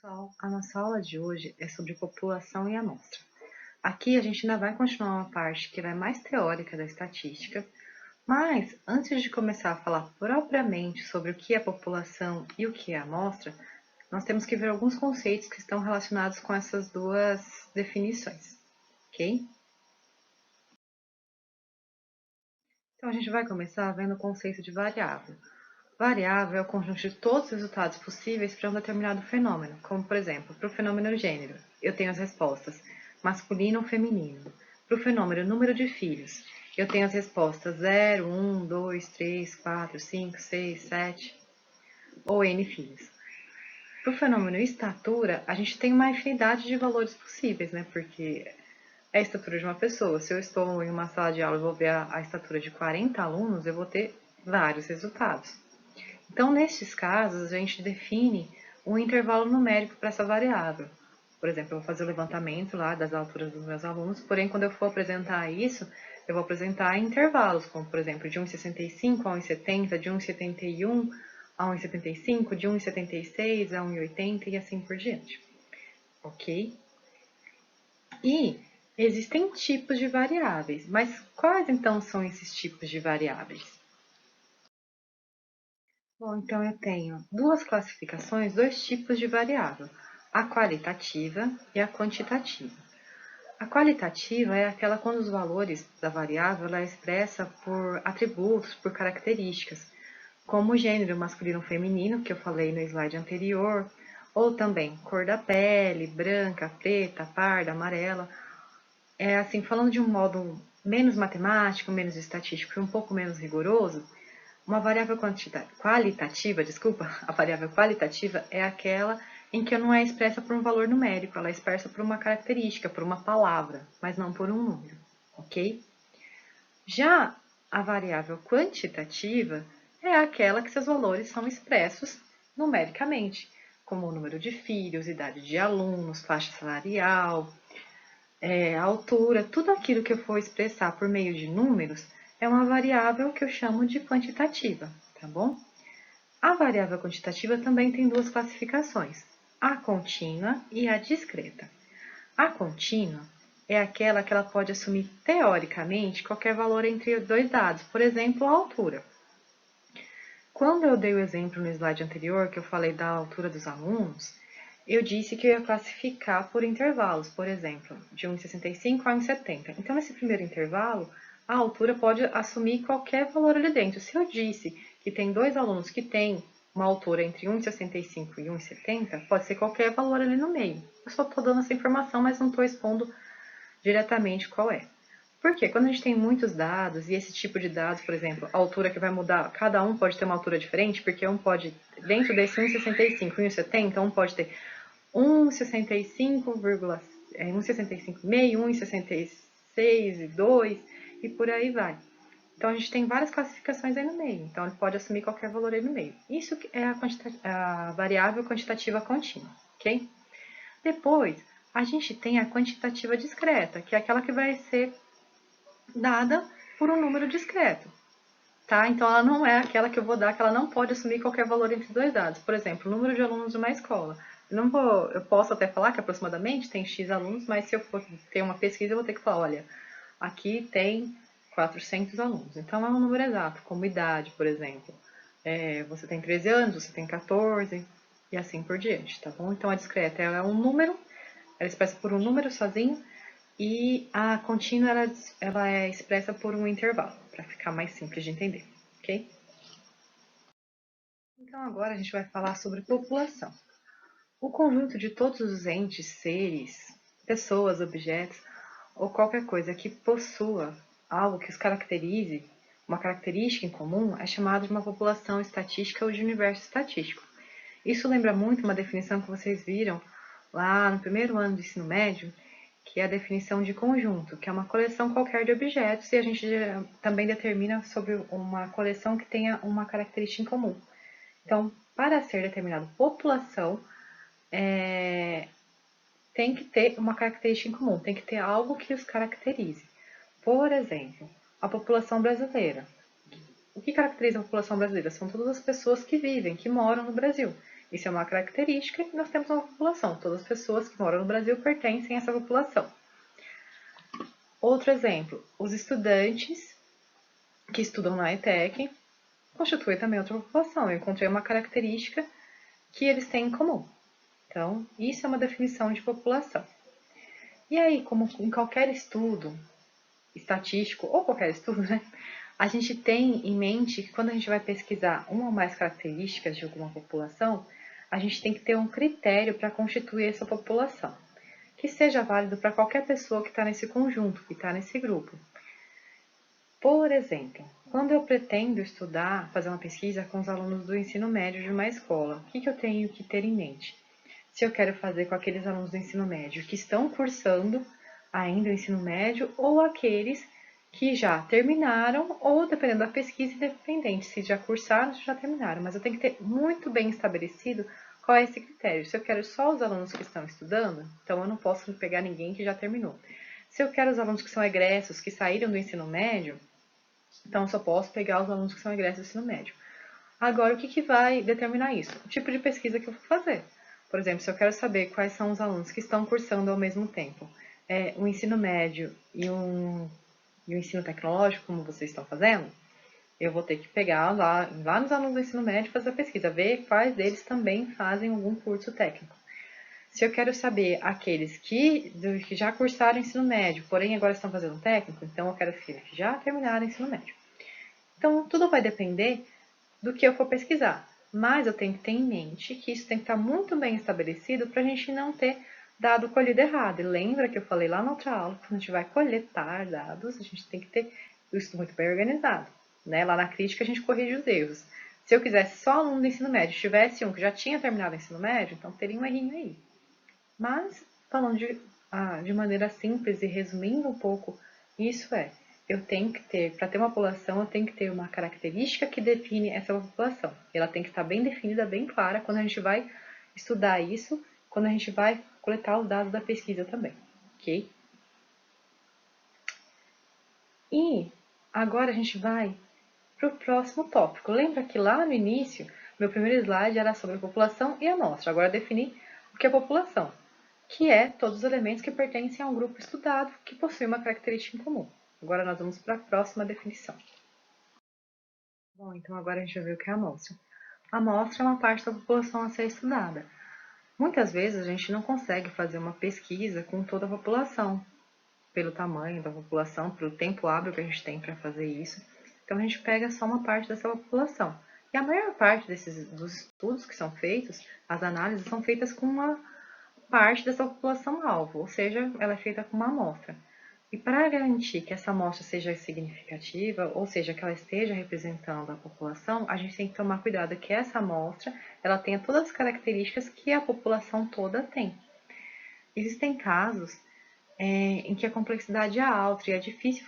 Pessoal, a nossa aula de hoje é sobre população e amostra. Aqui a gente ainda vai continuar uma parte que é mais teórica da estatística, mas antes de começar a falar propriamente sobre o que é população e o que é amostra, nós temos que ver alguns conceitos que estão relacionados com essas duas definições, ok? Então a gente vai começar vendo o conceito de variável. Variável é o conjunto de todos os resultados possíveis para um determinado fenômeno, como por exemplo, para o fenômeno gênero, eu tenho as respostas masculino ou feminino. Para o fenômeno número de filhos, eu tenho as respostas 0, 1, 2, 3, 4, 5, 6, 7 ou N filhos. Para o fenômeno estatura, a gente tem uma infinidade de valores possíveis, né? Porque é a estatura de uma pessoa. Se eu estou em uma sala de aula e vou ver a estatura de 40 alunos, eu vou ter vários resultados. Então, nesses casos, a gente define um intervalo numérico para essa variável. Por exemplo, eu vou fazer o levantamento lá das alturas dos meus alunos, porém, quando eu for apresentar isso, eu vou apresentar em intervalos, como, por exemplo, de 1,65 a 1,70, de 1,71 a 1,75, de 1,76 a 1,80 e assim por diante. Ok? E existem tipos de variáveis, mas quais então são esses tipos de variáveis? Bom, então eu tenho duas classificações, dois tipos de variável, a qualitativa e a quantitativa. A qualitativa é aquela quando os valores da variável ela é expressa por atributos, por características, como o gênero masculino ou feminino, que eu falei no slide anterior, ou também cor da pele, branca, preta, parda, amarela. É assim, falando de um modo menos matemático, menos estatístico e um pouco menos rigoroso, uma variável qualitativa, desculpa, a variável qualitativa é aquela em que não é expressa por um valor numérico, ela é expressa por uma característica, por uma palavra, mas não por um número, ok? Já a variável quantitativa é aquela que seus valores são expressos numericamente, como o número de filhos, idade de alunos, faixa salarial, altura, tudo aquilo que eu for expressar por meio de números é uma variável que eu chamo de quantitativa, tá bom? A variável quantitativa também tem duas classificações, a contínua e a discreta. A contínua é aquela que ela pode assumir teoricamente qualquer valor entre dois dados, por exemplo, a altura. Quando eu dei o exemplo no slide anterior, que eu falei da altura dos alunos, eu disse que eu ia classificar por intervalos, por exemplo, de 1,65 a 1,70. Então, nesse primeiro intervalo, a altura pode assumir qualquer valor ali dentro. Se eu disse que tem dois alunos que têm uma altura entre 1,65 e 1,70, pode ser qualquer valor ali no meio. Eu só estou dando essa informação, mas não estou expondo diretamente qual é. Por quê? Quando a gente tem muitos dados, e esse tipo de dados, por exemplo, a altura que vai mudar, cada um pode ter uma altura diferente, porque um pode, dentro desse 1,65 e 1,70, um pode ter 1,65, 1,65 meio, 1,66 e 2, e por aí vai. Então, a gente tem várias classificações aí no meio. Então, ele pode assumir qualquer valor aí no meio. Isso é a variável quantitativa contínua, ok? Depois, a gente tem a quantitativa discreta, que é aquela que vai ser dada por um número discreto, tá? Então, ela não é aquela que eu vou dar, que ela não pode assumir qualquer valor entre dois dados. Por exemplo, o número de alunos de uma escola. Eu posso até falar que aproximadamente tem X alunos, mas se eu for ter uma pesquisa, eu vou ter que falar, olha, aqui tem 400 alunos. Então, é um número exato, como idade, por exemplo. Você tem 13 anos, você tem 14, e assim por diante, tá bom? Então, a discreta ela é um número, ela é expressa por um número sozinho, e a contínua ela é expressa por um intervalo, para ficar mais simples de entender, ok? Então agora a gente vai falar sobre população. O conjunto de todos os entes, seres, pessoas, objetos ou qualquer coisa que possua algo que os caracterize, uma característica em comum, é chamado de uma população estatística ou de universo estatístico. Isso lembra muito uma definição que vocês viram lá no primeiro ano do ensino médio, que é a definição de conjunto, que é uma coleção qualquer de objetos, e a gente também determina sobre uma coleção que tenha uma característica em comum. Então, para ser determinada população, tem que ter uma característica em comum, tem que ter algo que os caracterize. Por exemplo, a população brasileira. O que caracteriza a população brasileira? São todas as pessoas que vivem, que moram no Brasil. Isso é uma característica e nós temos uma população. Todas as pessoas que moram no Brasil pertencem a essa população. Outro exemplo, os estudantes que estudam na ETEC constituem também outra população. Eu encontrei uma característica que eles têm em comum. Então, isso é uma definição de população. E aí, como em qualquer estudo estatístico, ou qualquer estudo, né? A gente tem em mente que quando a gente vai pesquisar uma ou mais características de alguma população, a gente tem que ter um critério para constituir essa população, que seja válido para qualquer pessoa que está nesse conjunto, que está nesse grupo. Por exemplo, quando eu pretendo estudar, fazer uma pesquisa com os alunos do ensino médio de uma escola, o que eu tenho que ter em mente? Se eu quero fazer com aqueles alunos do ensino médio que estão cursando ainda o ensino médio ou aqueles que já terminaram ou, dependendo da pesquisa, independente se já cursaram ou já terminaram. Mas eu tenho que ter muito bem estabelecido qual é esse critério. Se eu quero só os alunos que estão estudando, então eu não posso pegar ninguém que já terminou. Se eu quero os alunos que são egressos, que saíram do ensino médio, então eu só posso pegar os alunos que são egressos do ensino médio. Agora, o que vai determinar isso? O tipo de pesquisa que eu vou fazer. Por exemplo, se eu quero saber quais são os alunos que estão cursando ao mesmo tempo o ensino médio e o ensino tecnológico, como vocês estão fazendo, eu vou ter que pegar lá nos alunos do ensino médio e fazer a pesquisa, ver quais deles também fazem algum curso técnico. Se eu quero saber aqueles que já cursaram o ensino médio, porém agora estão fazendo técnico, então eu quero aqueles que já terminaram o ensino médio. Então, tudo vai depender do que eu for pesquisar. Mas eu tenho que ter em mente que isso tem que estar muito bem estabelecido para a gente não ter dado colhido errado. E lembra que eu falei lá na outra aula, quando a gente vai coletar dados, a gente tem que ter isso muito bem organizado. Né? Lá na crítica a gente corrige os erros. Se eu quisesse só aluno do ensino médio, tivesse um que já tinha terminado o ensino médio, então teria um errinho aí. Mas, falando de maneira simples e resumindo um pouco, isso eu tenho que ter, para ter uma população, eu tenho que ter uma característica que define essa população. Ela tem que estar bem definida, bem clara, quando a gente vai estudar isso, quando a gente vai coletar os dados da pesquisa também, ok? E agora a gente vai para o próximo tópico. Lembra que lá no início, meu primeiro slide era sobre a população e amostra. Agora eu defini o que é população, que é todos os elementos que pertencem a um grupo estudado que possui uma característica em comum. Agora nós vamos para a próxima definição. Bom, então agora a gente vai ver o que é a amostra. A amostra é uma parte da população a ser estudada. Muitas vezes a gente não consegue fazer uma pesquisa com toda a população, pelo tamanho da população, pelo tempo hábil que a gente tem para fazer isso. Então a gente pega só uma parte dessa população. E a maior parte dos estudos que são feitos, as análises são feitas com uma parte dessa população-alvo, ou seja, ela é feita com uma amostra. E para garantir que essa amostra seja significativa, ou seja, que ela esteja representando a população, a gente tem que tomar cuidado que essa amostra ela tenha todas as características que a população toda tem. Existem casos em que a complexidade é alta e é difícil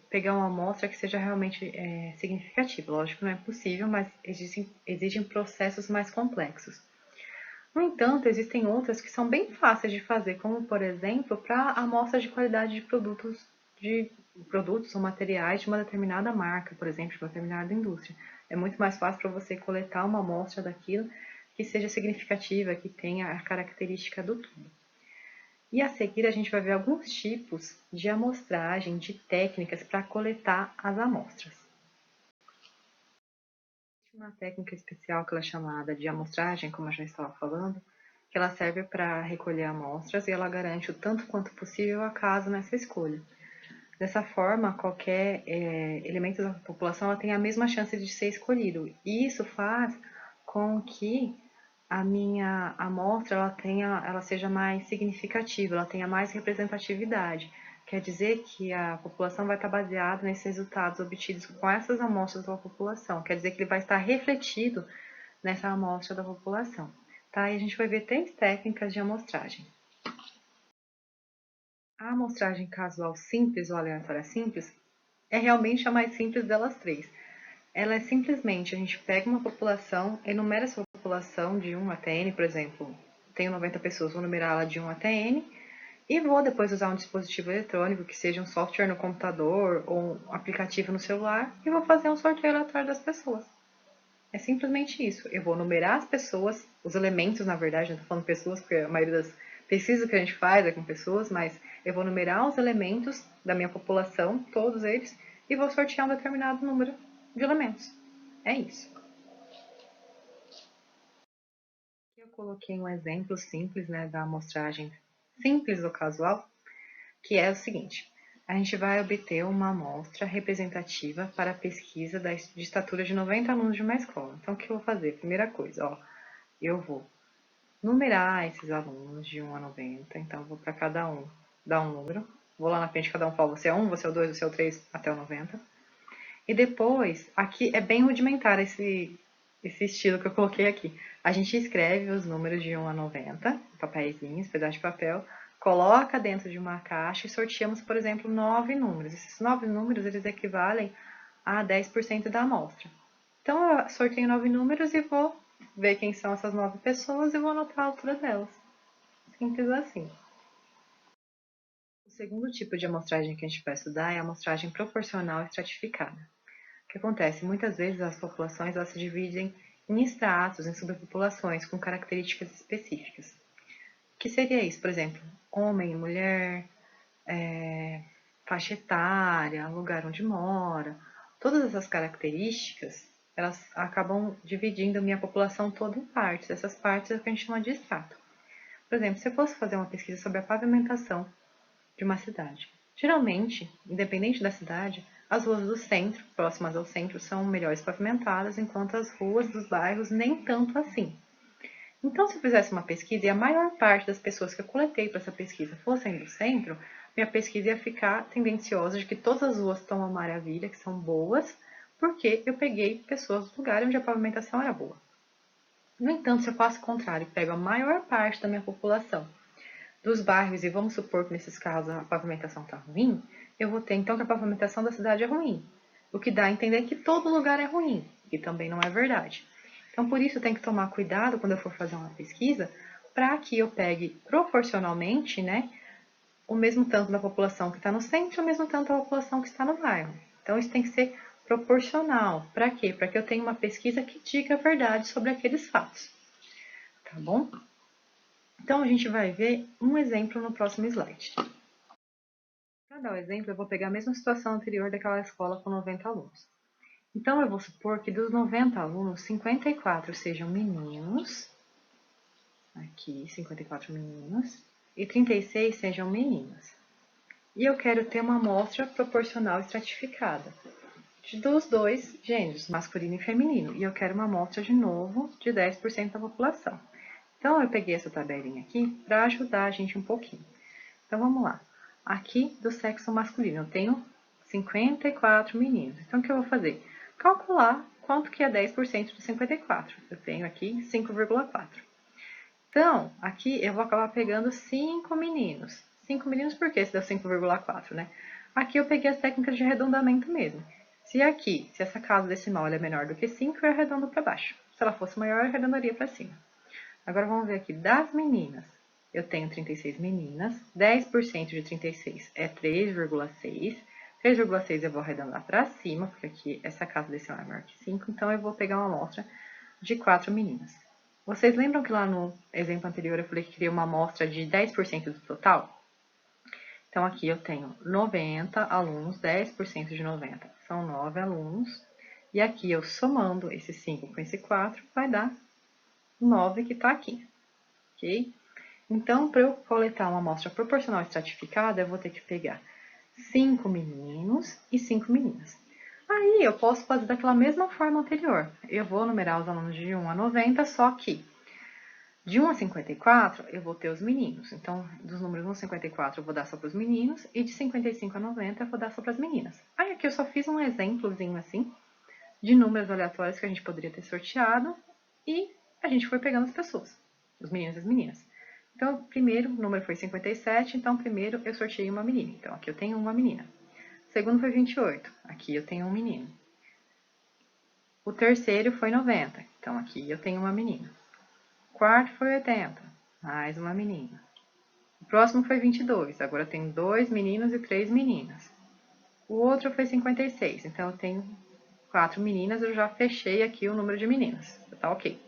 pegar uma amostra que seja realmente significativa. Lógico que não é possível, mas exigem processos mais complexos. No entanto, existem outras que são bem fáceis de fazer, como por exemplo, para amostras de qualidade de produtos ou materiais de uma determinada marca, por exemplo, de uma determinada indústria. É muito mais fácil para você coletar uma amostra daquilo que seja significativa, que tenha a característica do tudo. E a seguir a gente vai ver alguns tipos de amostragem, de técnicas para coletar as amostras. Uma técnica especial que ela é chamada de amostragem, como eu já estava falando, que ela serve para recolher amostras e ela garante o tanto quanto possível acaso nessa escolha. Dessa forma, qualquer elemento da população ela tem a mesma chance de ser escolhido. E isso faz com que a minha amostra ela seja mais significativa, ela tenha mais representatividade. Quer dizer que a população vai estar baseada nesses resultados obtidos com essas amostras da população. Quer dizer que ele vai estar refletido nessa amostra da população. Tá? E a gente vai ver 3 técnicas de amostragem. A amostragem casual simples ou aleatória simples é realmente a mais simples delas 3. Ela é simplesmente, a gente pega uma população, enumera essa população de 1 até n, por exemplo, tenho 90 pessoas, vou numerá-la de 1 até n, e vou depois usar um dispositivo eletrônico, que seja um software no computador ou um aplicativo no celular, e vou fazer um sorteio aleatório das pessoas. É simplesmente isso. Eu vou numerar as pessoas, os elementos, na verdade, não estou falando pessoas, porque a maioria das pesquisas que a gente faz é com pessoas, mas eu vou numerar os elementos da minha população, todos eles, e vou sortear um determinado número de elementos. É isso. Aqui eu coloquei um exemplo simples, né, da amostragem simples ou casual, que é o seguinte. A gente vai obter uma amostra representativa para a pesquisa de estatura de 90 alunos de uma escola. Então, o que eu vou fazer? Primeira coisa, ó, eu vou numerar esses alunos de 1 a 90, então eu vou para cada um dar um número. Vou lá na frente, cada um fala, você é 1, você é o 2, você é o 3, até o 90. E depois, aqui é bem rudimentar esse estilo que eu coloquei aqui. A gente escreve os números de 1 a 90, papeizinhos, pedaço de papel, coloca dentro de uma caixa e sorteamos, por exemplo, 9 números. Esses 9 números, eles equivalem a 10% da amostra. Então, eu sorteio 9 números e vou ver quem são essas 9 pessoas e vou anotar a altura delas. Simples assim. O segundo tipo de amostragem que a gente vai estudar é a amostragem proporcional estratificada. O que acontece? Muitas vezes as populações elas se dividem em estratos, em subpopulações, com características específicas. O que seria isso? Por exemplo, homem, mulher, faixa etária, lugar onde mora. Todas essas características, elas acabam dividindo a minha população toda em partes. Essas partes é o que a gente chama de estrato. Por exemplo, se eu fosse fazer uma pesquisa sobre a pavimentação de uma cidade. Geralmente, independente da cidade, as ruas do centro, próximas ao centro, são melhores pavimentadas, enquanto as ruas dos bairros nem tanto assim. Então, se eu fizesse uma pesquisa e a maior parte das pessoas que eu coletei para essa pesquisa fossem do centro, minha pesquisa ia ficar tendenciosa de que todas as ruas estão uma maravilha, que são boas, porque eu peguei pessoas do lugar onde a pavimentação era boa. No entanto, se eu faço o contrário e pego a maior parte da minha população dos bairros, e vamos supor que nesses casos a pavimentação está ruim, eu vou ter então que a pavimentação da cidade é ruim, o que dá a entender que todo lugar é ruim, que também não é verdade. Então, por isso, eu tenho que tomar cuidado quando eu for fazer uma pesquisa, para que eu pegue proporcionalmente, né, o mesmo tanto da população que está no centro, o mesmo tanto da população que está no bairro. Então, isso tem que ser proporcional. Para quê? Para que eu tenha uma pesquisa que diga a verdade sobre aqueles fatos. Tá bom? Então, a gente vai ver um exemplo no próximo slide. Para dar o exemplo, eu vou pegar a mesma situação anterior daquela escola com 90 alunos. Então, eu vou supor que dos 90 alunos, 54 sejam meninos, aqui, 54 meninos, e 36 sejam meninas. E eu quero ter uma amostra proporcional estratificada dos dois gêneros, masculino e feminino. E eu quero uma amostra, de novo, de 10% da população. Então, eu peguei essa tabelinha aqui para ajudar a gente um pouquinho. Então, vamos lá. Aqui, do sexo masculino, eu tenho 54 meninos. Então, o que eu vou fazer? Calcular quanto que é 10% de 54. Eu tenho aqui 5,4. Então, aqui eu vou acabar pegando 5 meninos. 5 meninos por que se deu 5,4, né? Aqui eu peguei as técnicas de arredondamento mesmo. Se essa casa decimal é menor do que 5, eu arredondo para baixo. Se ela fosse maior, eu arredondaria para cima. Agora vamos ver aqui, das meninas. Eu tenho 36 meninas, 10% de 36 é 3,6. 3,6 eu vou arredondar para cima, porque aqui essa casa decimal é maior que 5, então eu vou pegar uma amostra de 4 meninas. Vocês lembram que lá no exemplo anterior eu falei que queria uma amostra de 10% do total? Então, aqui eu tenho 90 alunos, 10% de 90 são 9 alunos. E aqui eu somando esse 5 com esse 4, vai dar 9 que está aqui, ok? Então, para eu coletar uma amostra proporcional estratificada, eu vou ter que pegar 5 meninos e 5 meninas. Aí, eu posso fazer daquela mesma forma anterior. Eu vou numerar os alunos de 1 a 90, só que de 1 a 54, eu vou ter os meninos. Então, dos números 1 a 54, eu vou dar só para os meninos. E de 55 a 90, eu vou dar só para as meninas. Aí, aqui eu só fiz um exemplozinho assim, de números aleatórios que a gente poderia ter sorteado. E a gente foi pegando as pessoas, os meninos e as meninas. Então, o primeiro número foi 57, então primeiro eu sorteei uma menina. Então, aqui eu tenho uma menina. O segundo foi 28, aqui eu tenho um menino. O terceiro foi 90, então aqui eu tenho uma menina. O quarto foi 80, mais uma menina. O próximo foi 22, agora eu tenho 2 meninos e 3 meninas. O outro foi 56, então eu tenho 4 meninas, eu já fechei aqui o número de meninas. Tá ok.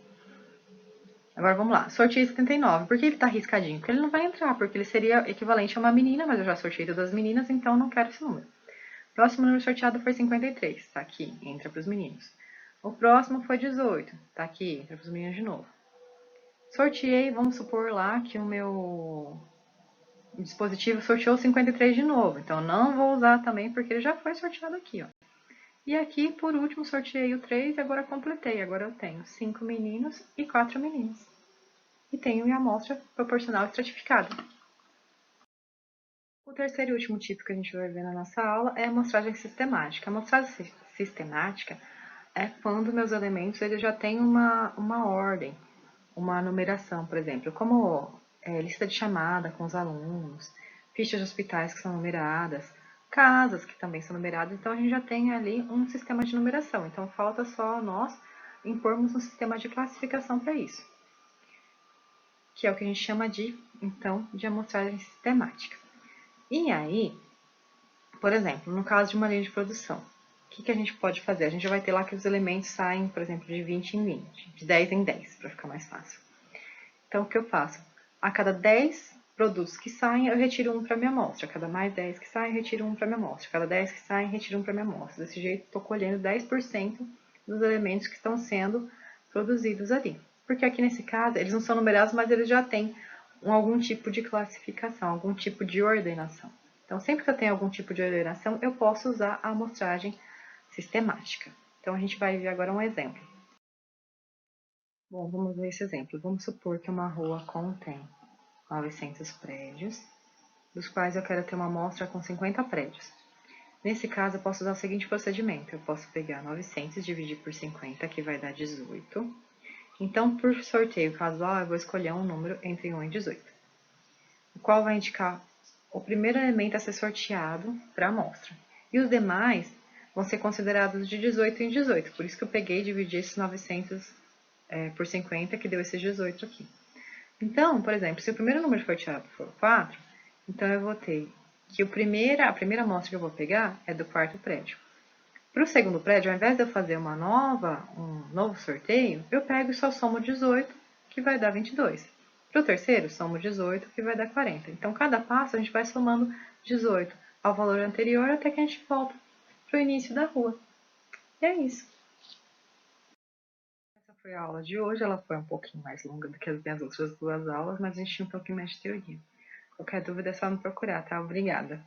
Agora vamos lá. Sorteio 79. Por que ele tá riscadinho? Porque ele não vai entrar, porque ele seria equivalente a uma menina, mas eu já sorteei todas as meninas, então não quero esse número. O próximo número sorteado foi 53. Tá aqui, entra para os meninos. O próximo foi 18. Tá aqui, entra para os meninos de novo. Sorteei, vamos supor lá que o meu dispositivo sorteou 53 de novo. Então, não vou usar também, porque ele já foi sorteado aqui, ó. E aqui, por último, sorteei o 3 e agora completei. Agora eu tenho 5 meninos e 4 meninas. E tenho minha amostra proporcional estratificada. O terceiro e último tipo que a gente vai ver na nossa aula é a amostragem sistemática. A amostragem sistemática é quando meus elementos eles já têm uma ordem, uma numeração, por exemplo, como lista de chamada com os alunos, fichas de hospitais que são numeradas, casas que também são numeradas, então a gente já tem ali um sistema de numeração. Então falta só nós impormos um sistema de classificação para isso, que é o que a gente chama de, então, de amostragem sistemática. E aí, por exemplo, no caso de uma linha de produção, o que a gente pode fazer? A gente vai ter lá que os elementos saem, por exemplo, de 20 em 20, de 10 em 10, para ficar mais fácil. Então, o que eu faço? A cada 10 produtos que saem, eu retiro um para minha amostra. A cada mais 10 que saem, eu retiro um para minha amostra. A cada 10 que saem, retiro um para minha amostra. Desse jeito, estou colhendo 10% dos elementos que estão sendo produzidos ali. Porque aqui nesse caso, eles não são numerados, mas eles já têm algum tipo de classificação, algum tipo de ordenação. Então, sempre que eu tenho algum tipo de ordenação, eu posso usar a amostragem sistemática. Então, a gente vai ver agora um exemplo. Bom, vamos ver esse exemplo. Vamos supor que uma rua contém 900 prédios, dos quais eu quero ter uma amostra com 50 prédios. Nesse caso, eu posso usar o seguinte procedimento. Eu posso pegar 900 e dividir por 50, que vai dar 18. Então, por sorteio casual, eu vou escolher um número entre 1 e 18, o qual vai indicar o primeiro elemento a ser sorteado para a amostra. E os demais vão ser considerados de 18 em 18, por isso que eu peguei e dividi esses 900 por 50, que deu esses 18 aqui. Então, por exemplo, se o primeiro número sorteado for 4, então eu vou ter que a primeira amostra que eu vou pegar é do quarto prédio. Para o segundo prédio, ao invés de eu fazer um novo sorteio, eu pego e só somo 18, que vai dar 22. Para o terceiro, somo 18, que vai dar 40. Então, cada passo a gente vai somando 18 ao valor anterior até que a gente volta para o início da rua. E é isso. Essa foi a aula de hoje. Ela foi um pouquinho mais longa do que as minhas outras duas aulas, mas a gente tinha um pouquinho mais de teoria. Qualquer dúvida é só me procurar, tá? Obrigada.